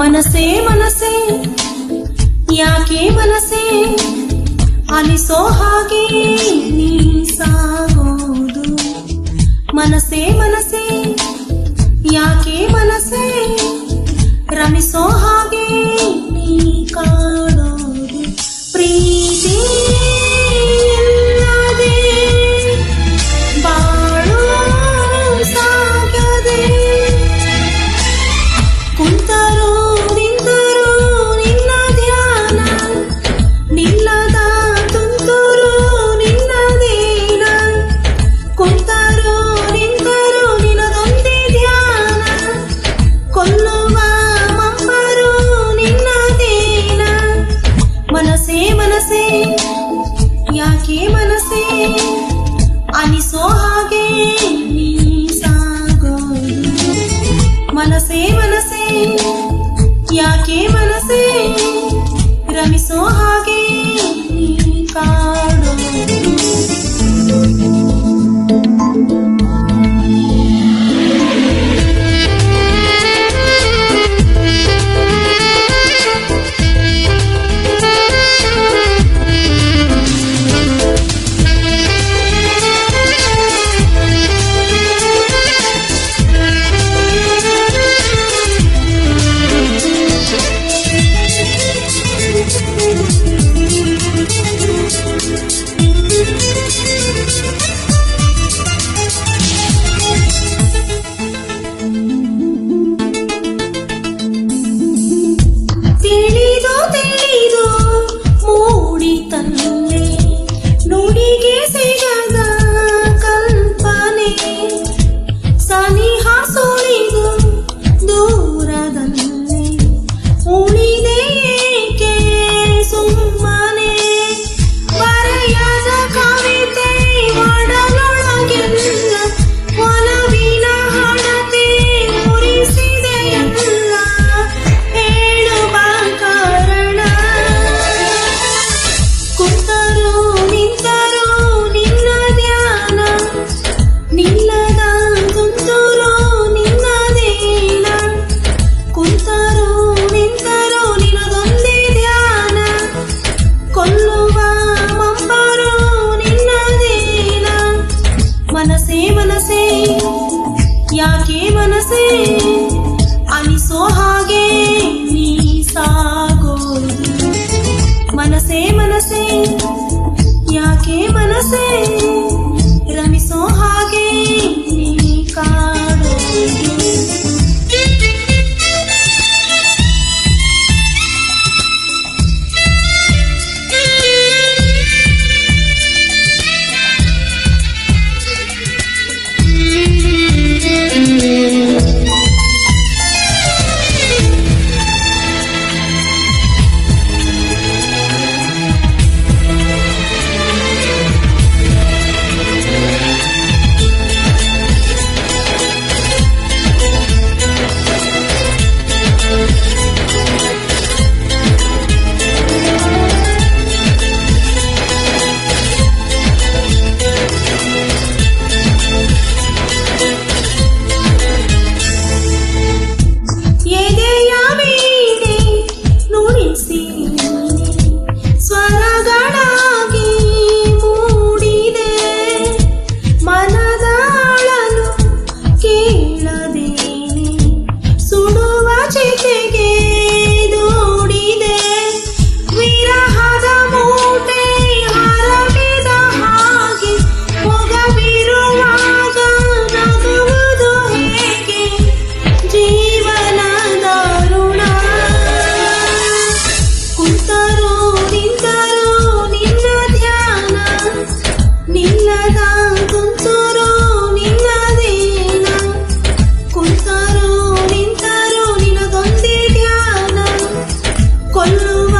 ಮನಸೇ ಮನಸೇ ಯಾಕೆ ಮನಸೇ ಅನಿಸೋ ಹಾಗೆ ನೀ ಸಾಗೋದು. ಮನಸೇ ಮನಸೇ ಯಾಕೆ ಮನಸೇ ರಮಿಸೋ ಹಾಗೆ ನೀ ಕಾಡೋದು. ಪ್ರೀತಿ ಇಲ್ಲದೆ ಬಾಳು ಸಾಗದೆ ಕುಂತರೂ ನಿಂತರೂ ನಿನ್ನ ಧ್ಯಾನ ನಿಲ್ಲದ ತುಂತುರು ನಿನ್ನದೇನ. ಕುಂತರೂ ನಿಂತರೂ ನಿನ್ನದೊಂದೇ ಧ್ಯಾನ ಕೊಲ್ಲುವ ಮಂಬರು ನಿನ್ನದೇನ. ಮನಸೇ ಮನಸೇ ಯಾಕೆ ಮನಸೇ ಅನಿಸೋ ಹಾಗೆ ನೀ ಸಾಗೋದು. ಮನಸೇ ಮನಸೇ ಯಾಕೆ ಮನಸೇ ರಮಿಸೋ ಹಾಗೆ ನೀ ಕಾಡೋದು. ತಿಳಿದು ತಿಳಿದು ಮೂಡಿತಲ್ಲೇ ನುಡಿಗೆ ಸಿಗದ ಕಲ್ಪನೆ. ಸನಿಹ ಸುಳಿದು ದೂರದಲ್ಲೇ ಉಳಿದೆ ಏಕೆ ಸುಮ್ಮನೆ. ಬರೆಯದ ಕವಿತೆ ಒಡಲೊಳಗೆಲ್ಲ ಒಲವಿನ ಹಣತೆ ಮುರಿಸಿದೆಯಲ್ಲ ಹೇಳುವ ಕಾರಣ. ಕುಂತರೂ ನಿಂತರೂ ನಿನ್ನ ಧ್ಯಾನ ನಿಲ್ಲದ ತುಂತುರು ನಿನ್ನದೇನ. ಕುಂತರೂ ನಿಂತರೂ ನಿನ್ನದೊಂದೇ ಧ್ಯಾನ ಕೊಲ್ಲುವ ಮಂಬರು ನಿನ್ನದೇನ. ಮನಸೇ ಮನಸೇ ಯಾಕೆ ಮನಸೇ ಅನಿಸೋ ಹಾಗೆ ನೀ ಸಾಗೋದು. ಮನಸೇ ಮನಸೇ ಯಾಕೆ ಮನಸೇ ರಮಿಸೋ ಹಾಗೆ ನೀ ಕಾಡೋದು. ಎದೆಯ ವೀಣೆ ನುಡಿಸಿ ಸ್ವರಗಳಾಗಿ ಮೂಡಿದೆ. ಮನದ ಅಳಲು ಕೇಳದೇನೆ ಸುಡುವ ಚಿತೆಗೆ ದೂಡಿದೆ. ವಿರಹದ ಮೂಟೆ ಹರಡಿದ ಹಾಗೆ ಮೊಗವಿರುವಾಗ ನಗುವುದು ಹೇಗೆ ಜೀವನದ ಋಣ. ಕುಂತರೂ ನಿಂತರೂ ನಿನ್ನ ಧ್ಯಾನ ನಿಲ್ಲದ ತುಂತುರು ನಿನ್ನದೇನ. ಕುಂತರೂ ನಿಂತರೂ ನಿನ್ನದೊಂದೇ ಧ್ಯಾನ ಕೊಲ್ಲುವ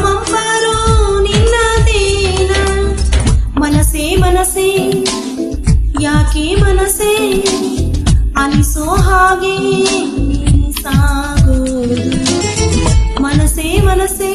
ಮಂಬರು ನಿನ್ನದೇನ. ಮನಸೇ ಮನಸೇ ಯಾಕೆ ಮನಸೇ ಅನಿಸೋ ಹಾಗೆ ನೀ ಸಾಗೋದು. ಮನಸೇ ಮನಸೇ